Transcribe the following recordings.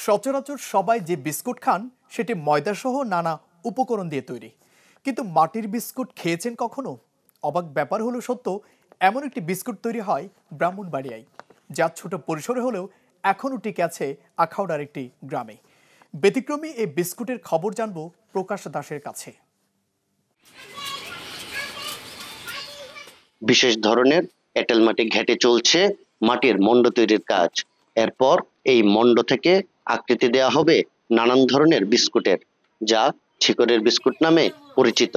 সচরাচর সবাই যে বিস্কুট খান সেটি ময়দাসহ নানা উপকরণ দিয়ে তৈরি, কিন্তু মাটির বিস্কুট খেয়েছেন কখনো? অবাক ব্যাপার হলো সত্য, এমন একটি বিস্কুট তৈরি হয় ব্রাহ্মণবাড়িয়ায়, যা ছোট পরিসরে হলেও এখনও টিকে আছে আখাউড়ার একটি গ্রামে। ব্যতিক্রমী এই বিস্কুটের খবর জানবো প্রকাশ দাসের কাছে। বিশেষ ধরনের এঁটেল মাটি ঘেঁটে চলছে মাটির মণ্ড তৈরির কাজ। এরপর এই মণ্ড থেকে আকৃতি দেওয়া হবে নানান ধরনের বিস্কুটের, যা শিকড়ের বিস্কুট নামে পরিচিত।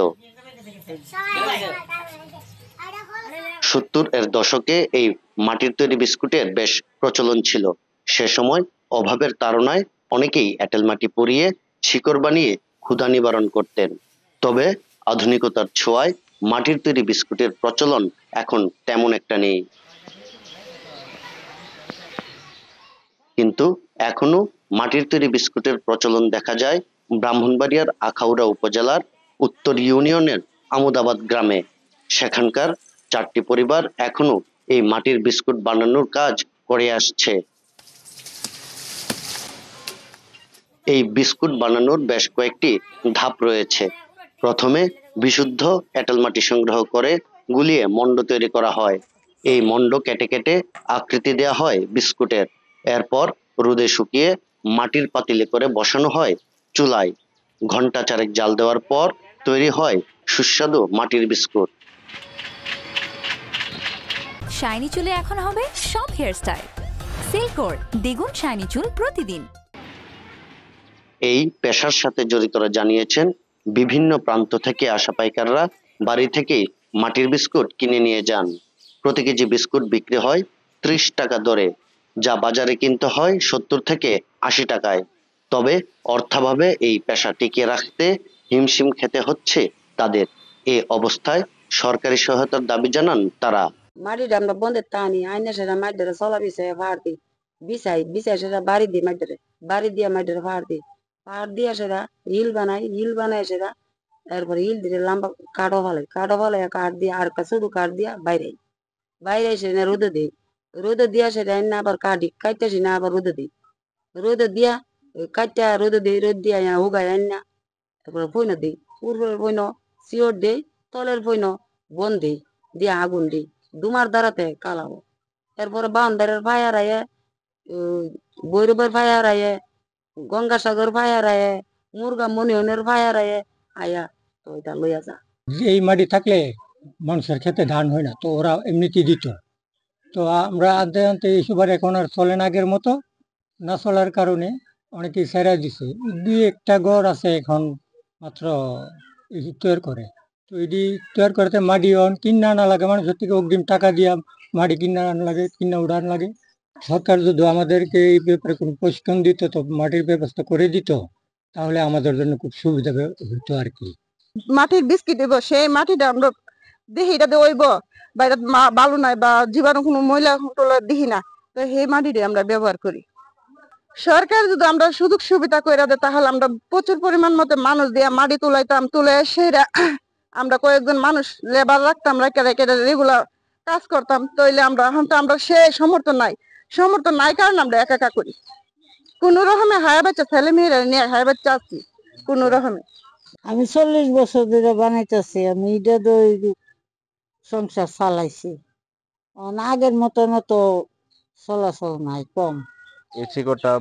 70-এর দশকে এই মাটির তৈরি বিস্কুটের বেশ প্রচলন ছিল। সে সময় অভাবের তাড়নায় অনেকেই এঁটেল মাটি পুড়িয়ে শিকড় বানিয়ে ক্ষুধা নিবারণ করতেন। তবে আধুনিকতার ছোঁয়ায় মাটির তৈরি বিস্কুটের প্রচলন এখন তেমন একটা নেই, কিন্তু এখনো মাটির তৈরি বিস্কুটের প্রচলন দেখা যায় ব্রাহ্মণবাড়িয়ার আখাউড়া উপজেলার উত্তর ইউনিয়নের আমোদাবাদ গ্রামে। সেখানকার 4টি পরিবার এখনো এই মাটির বিস্কুট বানানোর কাজ করে আসছে। এই বিস্কুট বানানোর বেশ কয়েকটি ধাপ রয়েছে। প্রথমে বিশুদ্ধ এঁটেল মাটি সংগ্রহ করে গুলিয়ে মণ্ড তৈরি করা হয়। এই মণ্ড কেটে কেটে আকৃতি দেওয়া হয় বিস্কুটের। এরপর রোদে শুকিয়ে মাটির পাতিলে করে বসানো হয় চুলায়। ঘন্টা 4 জাল দেওয়ার পর তৈরি হয় সুস্বাদু মাটির বিস্কুট। শাইনি চুলে এখন হবে সব হেয়ারস্টাইল। সিল্কোর দ্বিগুণ শাইনি চুল প্রতিদিন। এই পেশার সাথে জড়িতরা জানিয়েছেন, বিভিন্ন প্রান্ত থেকে আসা পাইকাররা বাড়ি থেকে মাটির বিস্কুট কিনে নিয়ে যান। প্রতি কেজি বিস্কুট বিক্রি হয় 30 টাকা দরে, যা বাজারে কিনতে হয় 70 থেকে 80 টাকায়। তবে অর্থাভাবে এই পেশা টিকিয়ে রাখতে হিমশিম খেতে হচ্ছে তাদের। এই অবস্থায় সরকারি সহায়তার দাবি জানান তারা। মাটিটা আমরা বন্ধের টানি আইনা সেটা মাটিটা চলা বিছাই ফাড়তি বিছাই সেটা বাড়ি দিই বাড়ি দিয়ে মাটিটা ফাড়তি দিয়ে সেটা হিল বানাই সেটা। এরপরে হিল দিয়ে লম্বা কাঠও ফেলে কাঠ দিয়ে আর শুধু কাঠ দিয়া বাইরে সেটা রোদে দিয়া সেটা না আবার কাটি কাটতেছি না আবার রোদে দিয়া কাটটা রোদ দিয়া হুগাই না। তারপরে ফইন দিই পূর্বের ফইন শিওর দেই, তলের ফইন বন দিই দিয়ে আগুন দিই দুমার দ্বারাতে কালাবো। এরপরে বাউন্ডারের ফায়ার আয়ে, বৈরবের ফায়ার আয়ে, গঙ্গাসাগর ফায়ার আয়ে, মুরগা মনিহনের ফায়ার আয়া তো এটা লইয়া যা। এই মাটি থাকলে মানুষের খেতে ধান হয় না, তো ওরা এমনিতেই দিত। তো আমরা আনতে আনতে এইসব এখন আর চলে না আগের মতো। না চলার কারণে অনেকেই ছেড়ে দিছে। 2-1টা ঘর আছে এখন মাত্র তৈরি করে। তো এটি তৈরি করতে মাটি কিনা আনা লাগে, মানুষের থেকে অগ্রিম টাকা দিয়া মাটি কিনা আনা লাগে, কিনা উড়ান লাগে। সরকার যদি আমাদেরকে এই ব্যাপারে কোনো প্রশিক্ষণ দিত, তো মাটির ব্যবস্থা করে দিত, তাহলে আমাদের জন্য খুব সুবিধা হতো আর কি। মাটির বিস্কিট দেবো, সেই মাটিটা আমরা দেখি এটা দেবো বা এটা বালু নাই বা জীবাণু কোনো ময়লা দেখি না, তো সেই মাটিটা আমরা ব্যবহার করি। সরকার যদি আমরা সুযোগ সুবিধা করে দেয় তাহলে আমরা প্রচুর পরিমাণ মতো মানুষ দিয়ে মাটি তুলাইতাম, তুলে সেটা আমরা কয়েকজন মানুষ লেবার রাখতাম, রেখে রেগুলার কাজ করতাম। তাইলে আমরা এখন তো আমরা সে সমর্থন নাই কারণ আমরা একা করি। কোন রকমে হায়া বাচ্চা ছেলে মেয়েরা নিয়ে হায়া বাচ্চা আছি কোন রকমে। আমি 40 বছর ধরে বানাইতেছি, আমি এটা তো সংসার চালাইছি। আগের মতন তো চলাচল নাই, কম। এই শিকড়টা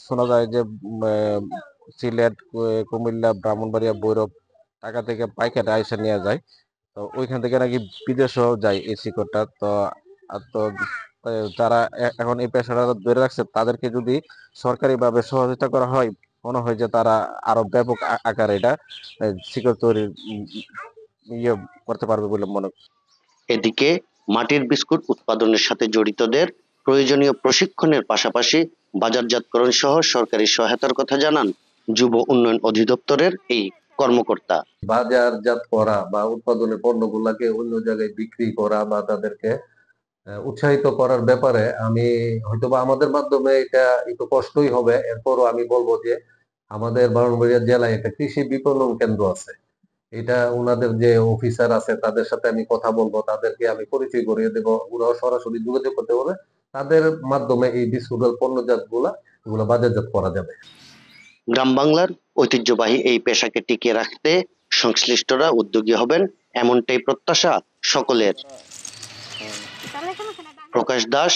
শোনা যায় যে সিলেট, কুমিল্লা, ব্রাহ্মণবাড়িয়া, ভৈরব টাকা থেকে পাইকারি আইসা নিয়ে যায়। তো ওইখান থেকে নাকি বিদেশেও যায় এই শিকড়টা। তো যারা এখন এই পেশাটা ধরে রাখছে তাদেরকে যদি সরকারিভাবে সহযোগিতা করা হয়, মনে হয় যে তারা আরো ব্যাপক আকারে এটা শিকড় তৈরির ইয়ে করতে পারবে বলে মনে। এদিকে মাটির বিস্কুট উৎপাদনের সাথে জড়িতদের প্রয়োজনীয় প্রশিক্ষণের পাশাপাশি বাজারজাতকরণ সহ সরকারি সহায়তার কথা জানান যুব উন্নয়ন অধিদপ্তরের এই কর্মকর্তা। বাজারজাত করা বা উৎপাদনের পণ্যগুলাকে অন্য জায়গায় বিক্রি করা বা তাদেরকে উৎসাহিত করার ব্যাপারে আমি হয়তোবা আমাদের মাধ্যমে এটা একটু কষ্টই হবে। এরপরও আমি বলবো যে আমাদের ব্রাহ্মণবাড়িয়া জেলায় একটা কৃষি বিপণন কেন্দ্র আছে। এটা ওনাদের যে অফিসার আছে তাদের সাথে আমি কথা বলবো, তাদেরকে আমি পরিচয় করিয়ে দেবো, ওরাও সরাসরি যোগাযোগ করতে পারবে। তাদের মাধ্যমে এই বিস্কুটের পণ্যজাত গুলা এগুলো বাজারজাত করা যাবে। গ্রাম বাংলার ঐতিহ্যবাহী এই পেশাকে টিকিয়ে রাখতে সংশ্লিষ্টরা উদ্যোগী হবেন, এমনটাই প্রত্যাশা সকলের। প্রকাশ দাস,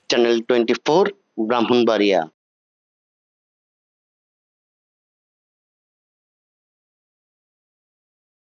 চ্যানেল 24, ব্রাহ্মণবাড়িয়া।